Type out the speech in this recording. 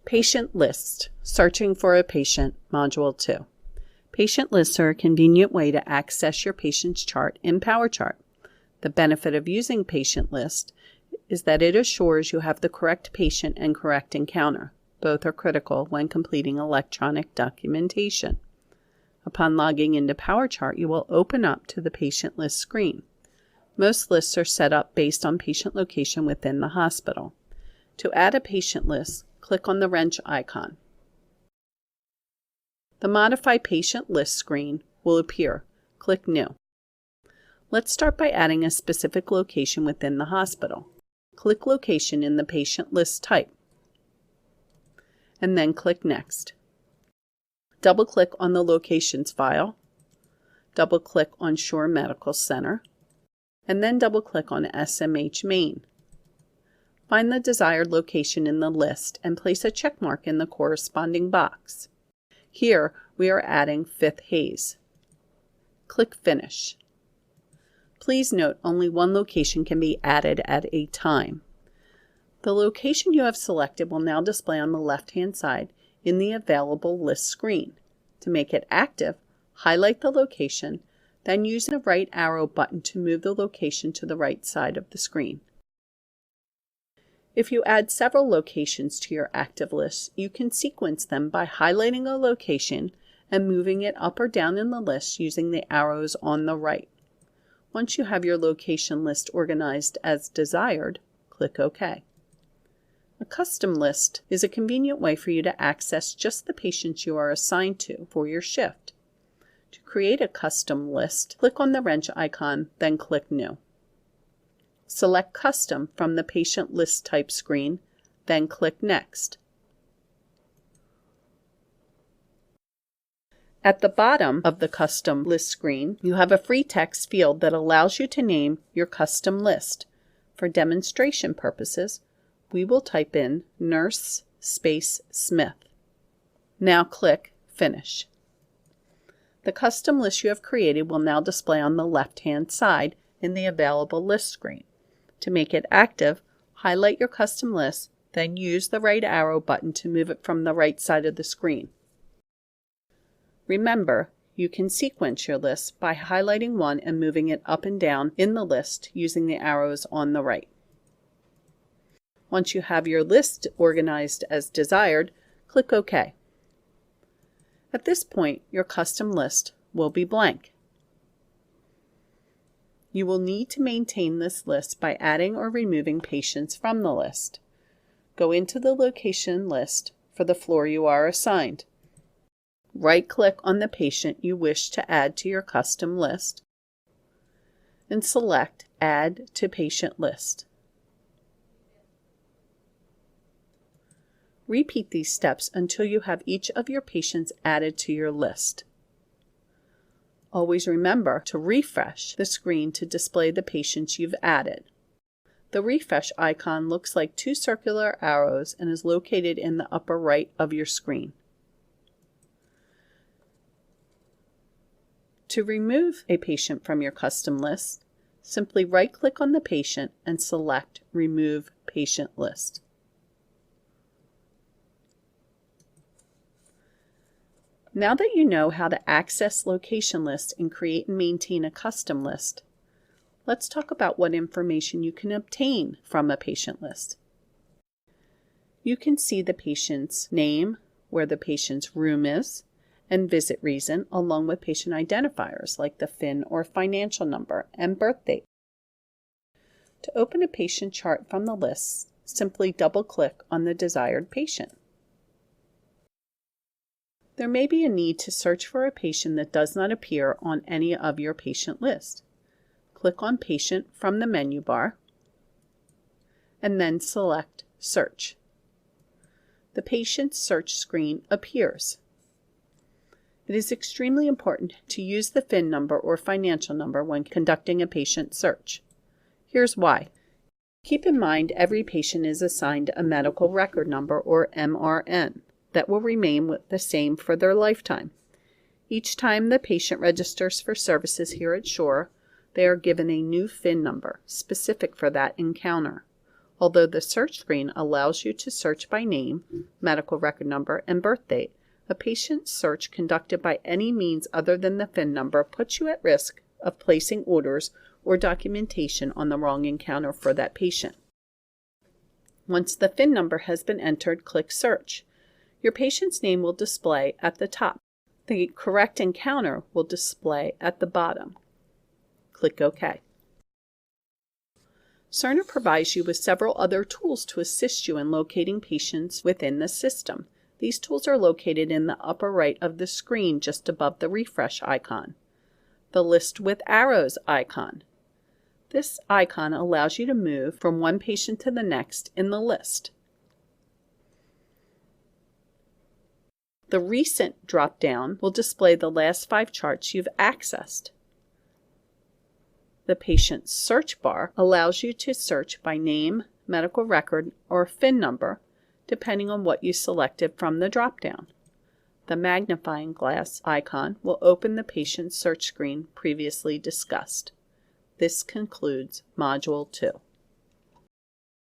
Patient List, Searching for a Patient, Module 2. Patient lists are a convenient way to access your patient's chart in PowerChart. The benefit of using Patient List is that it assures you have the correct patient and correct encounter. Both are critical when completing electronic documentation. Upon logging into PowerChart, you will open up to the Patient List screen. Most lists are set up based on patient location within the hospital. To add a patient list, click on the wrench icon. The Modify Patient List screen will appear. Click New. Let's start by adding a specific location within the hospital. Click Location in the patient list type, and then click Next. Double-click on the Locations file, double-click on Shore Medical Center, and then double-click on SMH Main. Find the desired location in the list and place a check mark in the corresponding box. Here, we are adding Fifth Hayes. Click Finish. Please note only one location can be added at a time. The location you have selected will now display on the left-hand side in the Available List screen. To make it active, highlight the location, then use the right arrow button to move the location to the right side of the screen. If you add several locations to your active list, you can sequence them by highlighting a location and moving it up or down in the list using the arrows on the right. Once you have your location list organized as desired, click OK. A custom list is a convenient way for you to access just the patients you are assigned to for your shift. To create a custom list, click on the wrench icon, then click New. Select Custom from the Patient List Type screen, then click Next. At the bottom of the Custom List screen, you have a free text field that allows you to name your custom list. For demonstration purposes, we will type in Nurse space Smith. Now click Finish. The custom list you have created will now display on the left-hand side in the Available List screen. To make it active, highlight your custom list, then use the right arrow button to move it from the right side of the screen. Remember, you can sequence your list by highlighting one and moving it up and down in the list using the arrows on the right. Once you have your list organized as desired, click OK. At this point, your custom list will be blank. You will need to maintain this list by adding or removing patients from the list. Go into the location list for the floor you are assigned. Right-click on the patient you wish to add to your custom list and select Add to Patient List. Repeat these steps until you have each of your patients added to your list. Always remember to refresh the screen to display the patients you've added. The refresh icon looks like two circular arrows and is located in the upper right of your screen. To remove a patient from your custom list, simply right-click on the patient and select Remove Patient List. Now that you know how to access location lists and create and maintain a custom list, let's talk about what information you can obtain from a patient list. You can see the patient's name, where the patient's room is, and visit reason, along with patient identifiers like the FIN or financial number and birth date. To open a patient chart from the list, simply double-click on the desired patient. There may be a need to search for a patient that does not appear on any of your patient lists. Click on Patient from the menu bar, and then select Search. The patient search screen appears. It is extremely important to use the FIN number or financial number when conducting a patient search. Here's why. Keep in mind every patient is assigned a medical record number or MRN. That will remain the same for their lifetime. Each time the patient registers for services here at Shore, they are given a new FIN number specific for that encounter. Although the search screen allows you to search by name, medical record number, and birth date, a patient search conducted by any means other than the PIN number puts you at risk of placing orders or documentation on the wrong encounter for that patient. Once the PIN number has been entered, click Search. Your patient's name will display at the top. The correct encounter will display at the bottom. Click OK. Cerner provides you with several other tools to assist you in locating patients within the system. These tools are located in the upper right of the screen just above the refresh icon. The List with Arrows icon. This icon allows you to move from one patient to the next in the list. The Recent drop-down will display the last 5 charts you've accessed. The Patient Search bar allows you to search by name, medical record, or PIN number, depending on what you selected from the drop-down. The magnifying glass icon will open the patient search screen previously discussed. This concludes Module 2.